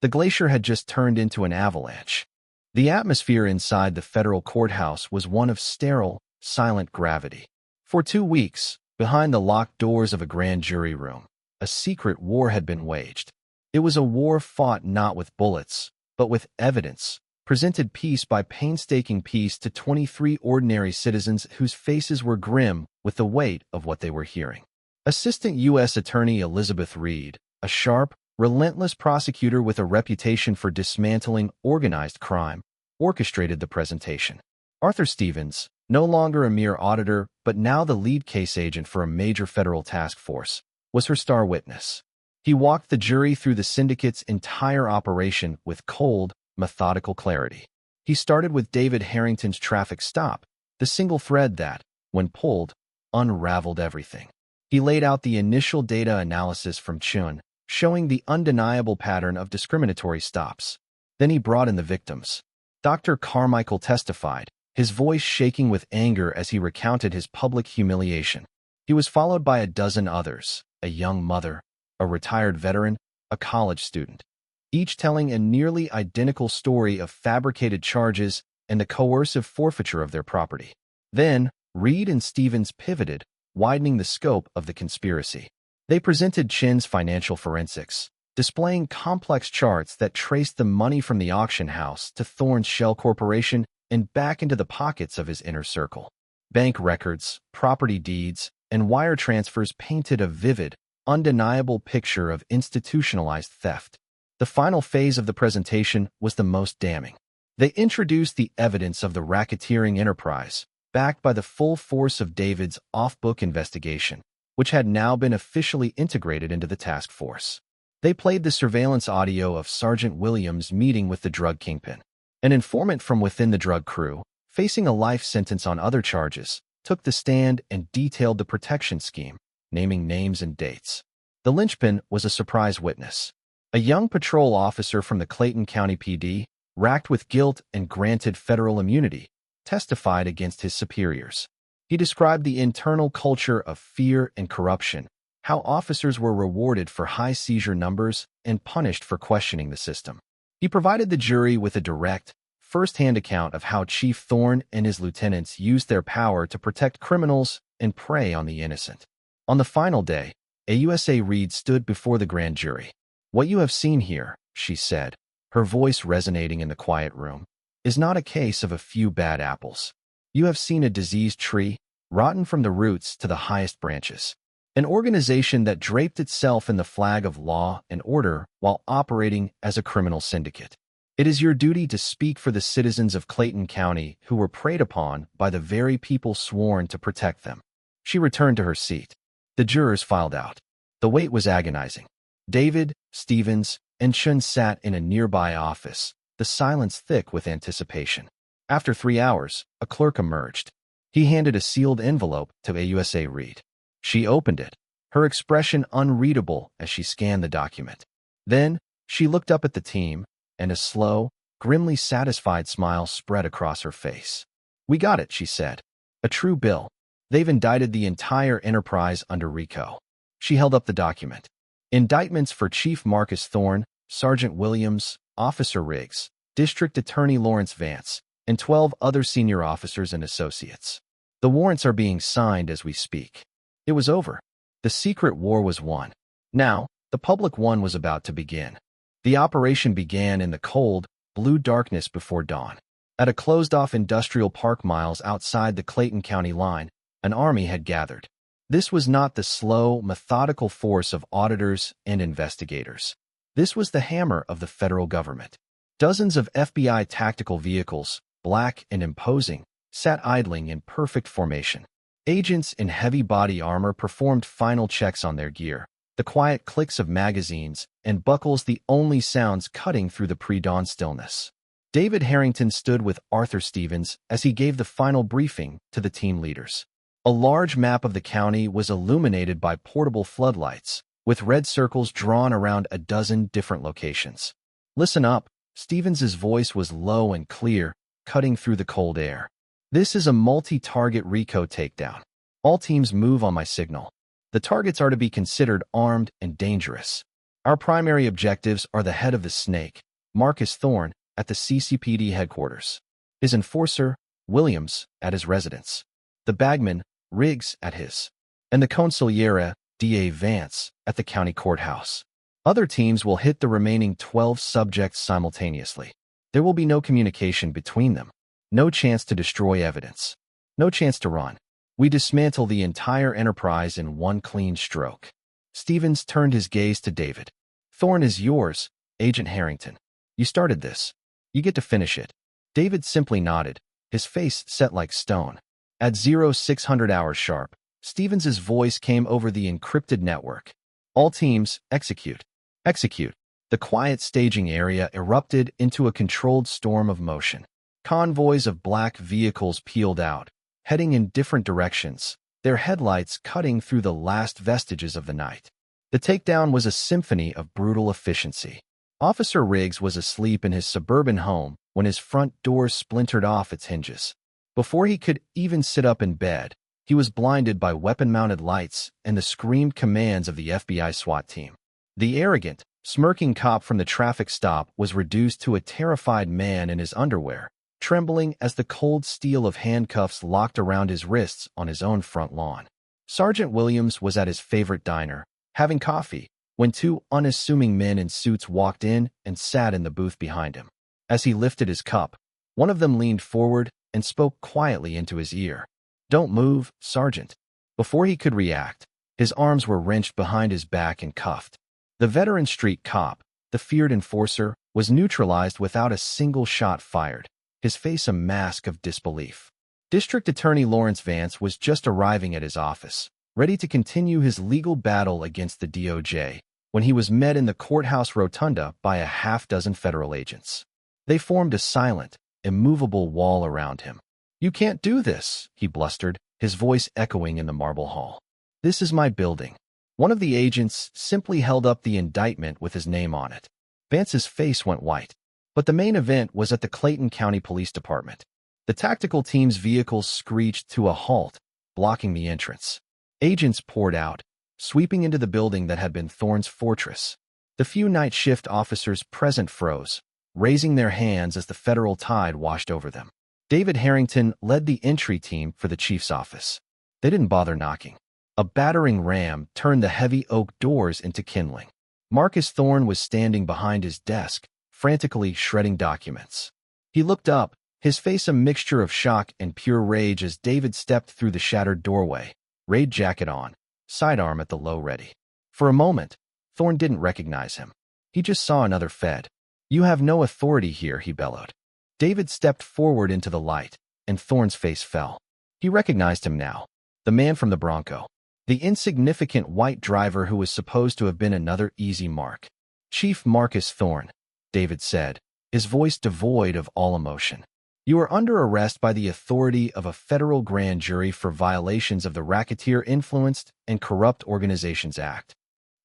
The glacier had just turned into an avalanche. The atmosphere inside the federal courthouse was one of sterile, silent gravity. For 2 weeks, behind the locked doors of a grand jury room, a secret war had been waged. It was a war fought not with bullets, but with evidence, presented piece by painstaking piece to 23 ordinary citizens whose faces were grim with the weight of what they were hearing. Assistant U.S. Attorney Elizabeth Reed, a sharp, relentless prosecutor with a reputation for dismantling organized crime, orchestrated the presentation. Arthur Stevens, no longer a mere auditor but now the lead case agent for a major federal task force, was her star witness. He walked the jury through the syndicate's entire operation with cold, methodical clarity. He started with David Harrington's traffic stop, the single thread that, when pulled, unraveled everything. He laid out the initial data analysis from Chun, showing the undeniable pattern of discriminatory stops. Then he brought in the victims. Dr. Carmichael testified, his voice shaking with anger as he recounted his public humiliation. He was followed by a dozen others, a young mother, a retired veteran, a college student, each telling a nearly identical story of fabricated charges and the coercive forfeiture of their property. Then, Reed and Stevens pivoted, widening the scope of the conspiracy. They presented Chin's financial forensics, displaying complex charts that traced the money from the auction house to Thorne's shell corporation and back into the pockets of his inner circle. Bank records, property deeds, and wire transfers painted a vivid, undeniable picture of institutionalized theft. The final phase of the presentation was the most damning. They introduced the evidence of the racketeering enterprise, backed by the full force of David's off-book investigation, which had now been officially integrated into the task force. They played the surveillance audio of Sergeant Williams' meeting with the drug kingpin. An informant from within the drug crew, facing a life sentence on other charges, took the stand and detailed the protection scheme, naming names and dates. The linchpin was a surprise witness. A young patrol officer from the Clayton County PD, racked with guilt and granted federal immunity, testified against his superiors. He described the internal culture of fear and corruption, how officers were rewarded for high seizure numbers and punished for questioning the system. He provided the jury with a direct, first-hand account of how Chief Thorne and his lieutenants used their power to protect criminals and prey on the innocent. On the final day, AUSA Reed stood before the grand jury. "What you have seen here," she said, her voice resonating in the quiet room, "is not a case of a few bad apples. You have seen a diseased tree, rotten from the roots to the highest branches. An organization that draped itself in the flag of law and order while operating as a criminal syndicate. It is your duty to speak for the citizens of Clayton County who were preyed upon by the very people sworn to protect them." She returned to her seat. The jurors filed out. The wait was agonizing. David, Stevens, and Chun sat in a nearby office, the silence thick with anticipation. After 3 hours, a clerk emerged. He handed a sealed envelope to AUSA Reed. She opened it, her expression unreadable as she scanned the document. Then, she looked up at the team, and a slow, grimly satisfied smile spread across her face. "We got it," she said. "A true bill. They've indicted the entire enterprise under RICO." She held up the document. Indictments for Chief Marcus Thorne, Sergeant Williams, Officer Riggs, District Attorney Lawrence Vance, and 12 other senior officers and associates. The warrants are being signed as we speak. It was over. The secret war was won. Now, the public one was about to begin. The operation began in the cold, blue darkness before dawn. At a closed-off industrial park miles outside the Clayton County line, an army had gathered. This was not the slow, methodical force of auditors and investigators. This was the hammer of the federal government. Dozens of FBI tactical vehicles, black and imposing, sat idling in perfect formation. Agents in heavy body armor performed final checks on their gear, the quiet clicks of magazines and buckles the only sounds cutting through the pre-dawn stillness. David Harrington stood with Arthur Stevens as he gave the final briefing to the team leaders. A large map of the county was illuminated by portable floodlights, with red circles drawn around a dozen different locations. "Listen up," Stevens's voice was low and clear, cutting through the cold air. "This is a multi-target RICO takedown. All teams move on my signal. The targets are to be considered armed and dangerous. Our primary objectives are the head of the snake, Marcus Thorne, at the CCPD headquarters, his enforcer, Williams, at his residence, the bagman, Riggs, at his, and the consigliere, DA Vance, at the county courthouse. Other teams will hit the remaining 12 subjects simultaneously. There will be no communication between them, no chance to destroy evidence, no chance to run. We dismantle the entire enterprise in one clean stroke." Stevens turned his gaze to David. "Thorne is yours, Agent Harrington. You started this. You get to finish it." David simply nodded, his face set like stone. At 0600 hours sharp, Stevens's voice came over the encrypted network. "All teams, execute. Execute." The quiet staging area erupted into a controlled storm of motion. Convoys of black vehicles peeled out, heading in different directions, their headlights cutting through the last vestiges of the night. The takedown was a symphony of brutal efficiency. Officer Riggs was asleep in his suburban home when his front door splintered off its hinges. Before he could even sit up in bed, he was blinded by weapon-mounted lights and the screamed commands of the FBI SWAT team. The arrogant, smirking cop from the traffic stop was reduced to a terrified man in his underwear, trembling as the cold steel of handcuffs locked around his wrists on his own front lawn. Sergeant Williams was at his favorite diner, having coffee, when two unassuming men in suits walked in and sat in the booth behind him. As he lifted his cup, one of them leaned forward and spoke quietly into his ear. "Don't move, Sergeant." Before he could react, his arms were wrenched behind his back and cuffed. The veteran street cop, the feared enforcer, was neutralized without a single shot fired, his face a mask of disbelief. District Attorney Lawrence Vance was just arriving at his office, ready to continue his legal battle against the DOJ, when he was met in the courthouse rotunda by a half-dozen federal agents. They formed a silent, immovable wall around him. "You can't do this," he blustered, his voice echoing in the marble hall. "This is my building." One of the agents simply held up the indictment with his name on it. Vance's face went white. But the main event was at the Clayton County Police Department. The tactical team's vehicles screeched to a halt, blocking the entrance. Agents poured out, sweeping into the building that had been Thorne's fortress. The few night shift officers present froze, raising their hands as the federal tide washed over them. David Harrington led the entry team for the chief's office. They didn't bother knocking. A battering ram turned the heavy oak doors into kindling. Marcus Thorne was standing behind his desk, frantically shredding documents. He looked up, his face a mixture of shock and pure rage as David stepped through the shattered doorway, raid jacket on, sidearm at the low ready. For a moment, Thorne didn't recognize him. He just saw another Fed. "You have no authority here," he bellowed. David stepped forward into the light, and Thorne's face fell. He recognized him now, the man from the Bronco, the insignificant white driver who was supposed to have been another easy mark. "Chief Marcus Thorne," David said, his voice devoid of all emotion. "You are under arrest by the authority of a federal grand jury for violations of the Racketeer Influenced and Corrupt Organizations Act."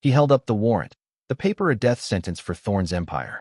He held up the warrant, the paper a death sentence for Thorne's empire.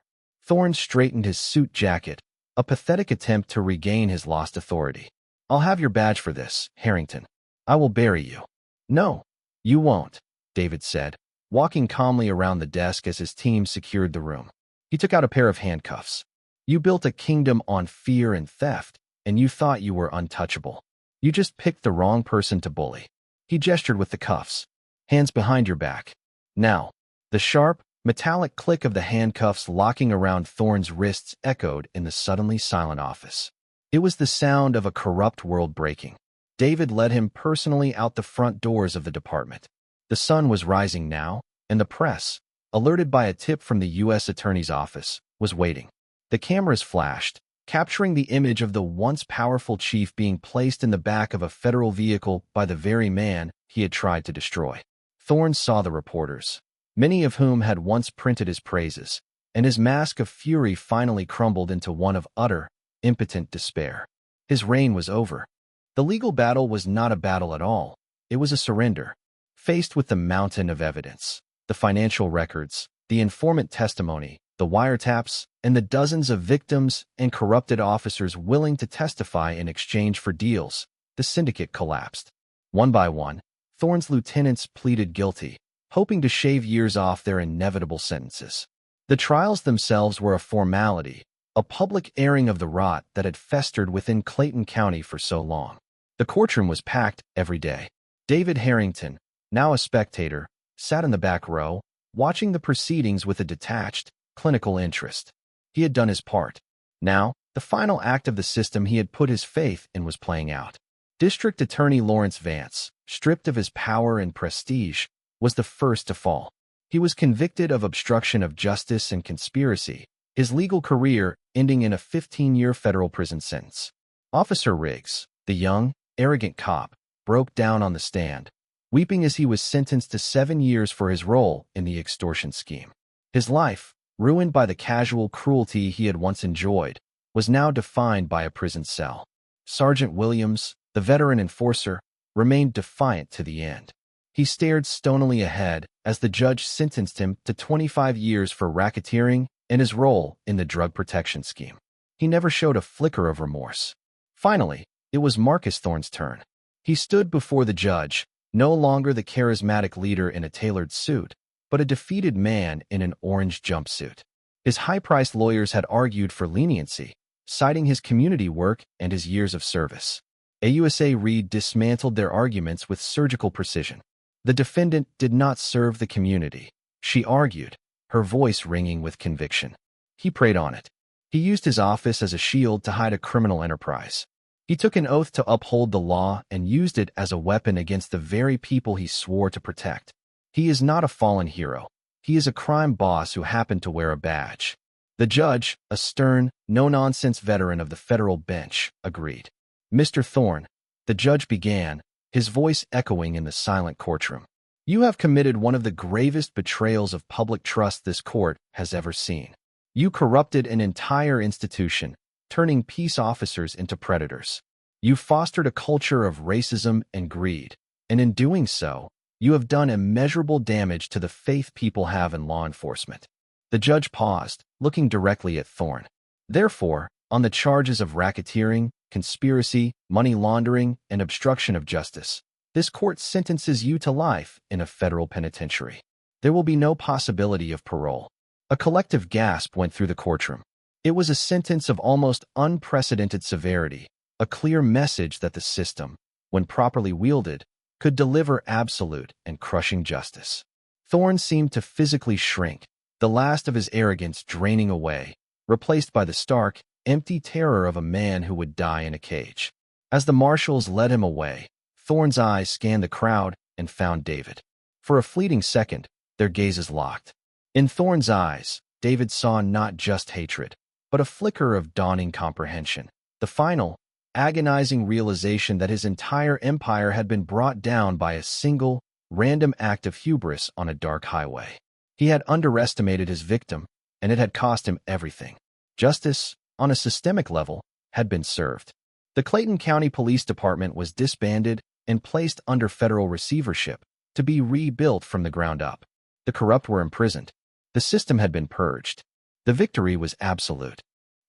Thorne straightened his suit jacket, a pathetic attempt to regain his lost authority. "I'll have your badge for this, Harrington. I will bury you." "No, you won't," David said, walking calmly around the desk as his team secured the room. He took out a pair of handcuffs. "You built a kingdom on fear and theft, and you thought you were untouchable. You just picked the wrong person to bully." He gestured with the cuffs. "Hands behind your back." Now, the sharp, metallic click of the handcuffs locking around Thorne's wrists echoed in the suddenly silent office. It was the sound of a corrupt world breaking. David led him personally out the front doors of the department. The sun was rising now, and the press, alerted by a tip from the U.S. Attorney's Office, was waiting. The cameras flashed, capturing the image of the once powerful chief being placed in the back of a federal vehicle by the very man he had tried to destroy. Thorne saw the reporters, many of whom had once printed his praises, and his mask of fury finally crumbled into one of utter, impotent despair. His reign was over. The legal battle was not a battle at all. It was a surrender. Faced with the mountain of evidence, the financial records, the informant testimony, the wiretaps, and the dozens of victims and corrupted officers willing to testify in exchange for deals, the syndicate collapsed. One by one, Thorne's lieutenants pleaded guilty, hoping to shave years off their inevitable sentences. The trials themselves were a formality, a public airing of the rot that had festered within Clayton County for so long. The courtroom was packed every day. David Harrington, now a spectator, sat in the back row, watching the proceedings with a detached, clinical interest. He had done his part. Now, the final act of the system he had put his faith in was playing out. District Attorney Lawrence Vance, stripped of his power and prestige, was the first to fall. He was convicted of obstruction of justice and conspiracy, his legal career ending in a 15-year federal prison sentence. Officer Riggs, the young, arrogant cop, broke down on the stand, weeping as he was sentenced to 7 years for his role in the extortion scheme. His life, ruined by the casual cruelty he had once enjoyed, was now defined by a prison cell. Sergeant Williams, the veteran enforcer, remained defiant to the end. He stared stonily ahead as the judge sentenced him to 25 years for racketeering and his role in the drug protection scheme. He never showed a flicker of remorse. Finally, it was Marcus Thorne's turn. He stood before the judge, no longer the charismatic leader in a tailored suit, but a defeated man in an orange jumpsuit. His high-priced lawyers had argued for leniency, citing his community work and his years of service. AUSA Reed dismantled their arguments with surgical precision. The defendant did not serve the community, she argued, her voice ringing with conviction. He preyed on it. He used his office as a shield to hide a criminal enterprise. He took an oath to uphold the law and used it as a weapon against the very people he swore to protect. He is not a fallen hero. He is a crime boss who happened to wear a badge. The judge, a stern, no-nonsense veteran of the federal bench, agreed. Mr. Thorne, the judge began, his voice echoing in the silent courtroom. You have committed one of the gravest betrayals of public trust this court has ever seen. You corrupted an entire institution, turning peace officers into predators. You fostered a culture of racism and greed, and in doing so, you have done immeasurable damage to the faith people have in law enforcement. The judge paused, looking directly at Thorne. Therefore, on the charges of racketeering, conspiracy, money laundering, and obstruction of justice, this court sentences you to life in a federal penitentiary. There will be no possibility of parole. A collective gasp went through the courtroom. It was a sentence of almost unprecedented severity, a clear message that the system, when properly wielded, could deliver absolute and crushing justice. Thorne seemed to physically shrink, the last of his arrogance draining away, replaced by the stark, empty terror of a man who would die in a cage. As the marshals led him away, Thorne's eyes scanned the crowd and found David. For a fleeting second, their gazes locked. In Thorne's eyes, David saw not just hatred, but a flicker of dawning comprehension. The final, agonizing realization that his entire empire had been brought down by a single, random act of hubris on a dark highway. He had underestimated his victim, and it had cost him everything. Justice, on a systemic level, had been served. The Clayton County Police Department was disbanded and placed under federal receivership to be rebuilt from the ground up. The corrupt were imprisoned. The system had been purged. The victory was absolute.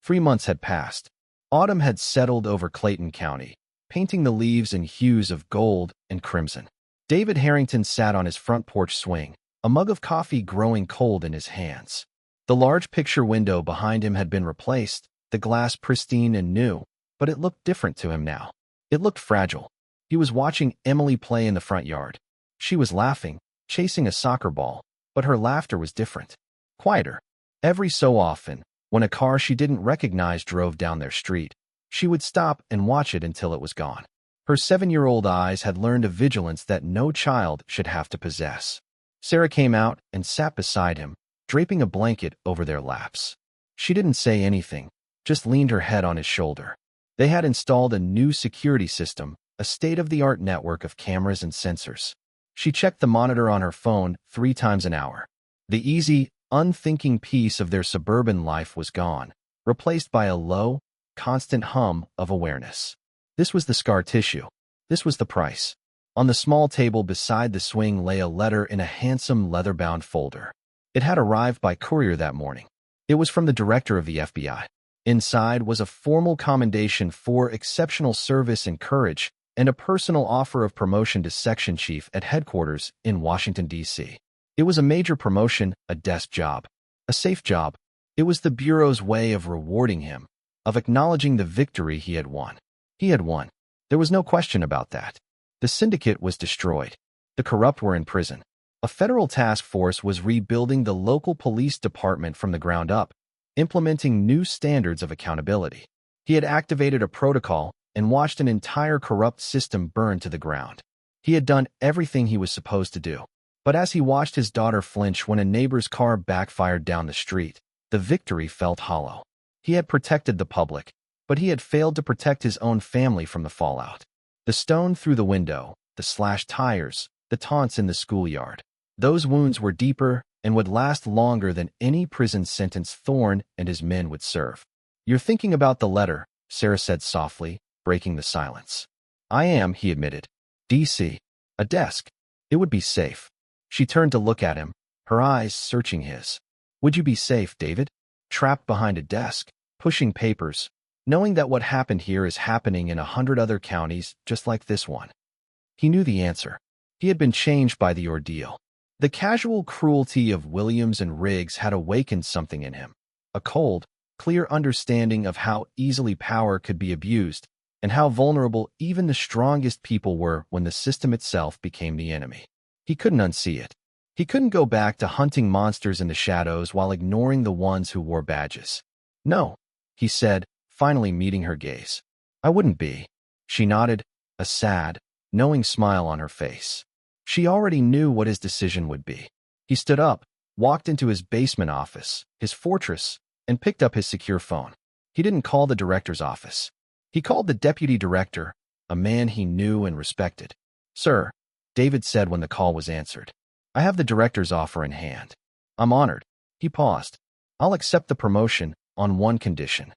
3 months had passed. Autumn had settled over Clayton County, painting the leaves in hues of gold and crimson. David Harrington sat on his front porch swing, a mug of coffee growing cold in his hands. The large picture window behind him had been replaced, the glass pristine and new, but it looked different to him now. It looked fragile. He was watching Emily play in the front yard. She was laughing, chasing a soccer ball, but her laughter was different, quieter. Every so often, when a car she didn't recognize drove down their street, she would stop and watch it until it was gone. Her 7-year-old eyes had learned a vigilance that no child should have to possess. Sarah came out and sat beside him, draping a blanket over their laps. She didn't say anything, just leaned her head on his shoulder. They had installed a new security system, a state-of-the-art network of cameras and sensors. She checked the monitor on her phone 3 times an hour. The easy, unthinking peace of their suburban life was gone, replaced by a low, constant hum of awareness. This was the scar tissue. This was the price. On the small table beside the swing lay a letter in a handsome leather-bound folder. It had arrived by courier that morning. It was from the director of the FBI. Inside was a formal commendation for exceptional service and courage, and a personal offer of promotion to section chief at headquarters in Washington, D.C. It was a major promotion, a desk job, a safe job. It was the Bureau's way of rewarding him, of acknowledging the victory he had won. He had won. There was no question about that. The syndicate was destroyed. The corrupt were in prison. A federal task force was rebuilding the local police department from the ground up, implementing new standards of accountability. He had activated a protocol and watched an entire corrupt system burn to the ground. He had done everything he was supposed to do. But as he watched his daughter flinch when a neighbor's car backfired down the street, the victory felt hollow. He had protected the public, but he had failed to protect his own family from the fallout. The stone through the window, the slashed tires, the taunts in the schoolyard. Those wounds were deeper and would last longer than any prison sentence Thorne and his men would serve. "You're thinking about the letter," Sarah said softly, breaking the silence. "I am," he admitted. "D.C. A desk. It would be safe." She turned to look at him, her eyes searching his. "Would you be safe, David? Trapped behind a desk, pushing papers, knowing that what happened here is happening in 100 other counties just like this one?" He knew the answer. He had been changed by the ordeal. The casual cruelty of Williams and Riggs had awakened something in him, a cold, clear understanding of how easily power could be abused and how vulnerable even the strongest people were when the system itself became the enemy. He couldn't unsee it. He couldn't go back to hunting monsters in the shadows while ignoring the ones who wore badges. "No," he said, finally meeting her gaze. "I wouldn't be." She nodded, a sad, knowing smile on her face. She already knew what his decision would be. He stood up, walked into his basement office, his fortress, and picked up his secure phone. He didn't call the director's office. He called the deputy director, a man he knew and respected. "Sir," David said when the call was answered, "I have the director's offer in hand." "I'm honored." He paused. "I'll accept the promotion on one condition."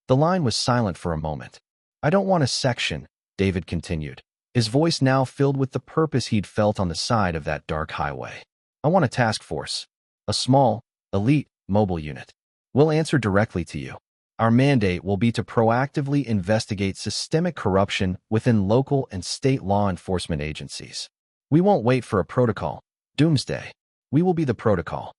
The line was silent for a moment. "I don't want a section," David continued, his voice now filled with the purpose he'd felt on the side of that dark highway. "I want a task force, a small, elite, mobile unit. We'll answer directly to you. Our mandate will be to proactively investigate systemic corruption within local and state law enforcement agencies. We won't wait for a protocol, doomsday. We will be the protocol."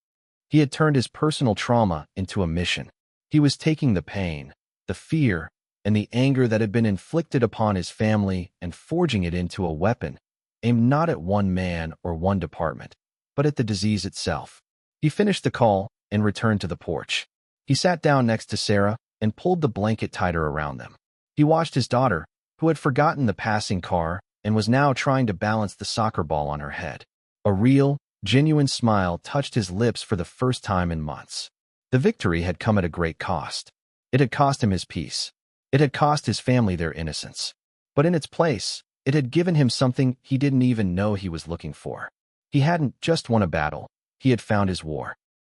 He had turned his personal trauma into a mission. He was taking the pain, the fear, and the anger that had been inflicted upon his family and forging it into a weapon, aimed not at one man or one department, but at the disease itself. He finished the call and returned to the porch. He sat down next to Sarah and pulled the blanket tighter around them. He watched his daughter, who had forgotten the passing car and was now trying to balance the soccer ball on her head. A real, genuine smile touched his lips for the first time in months. The victory had come at a great cost. It had cost him his peace. It had cost his family their innocence. But in its place, it had given him something he didn't even know he was looking for. He hadn't just won a battle. He had found his war.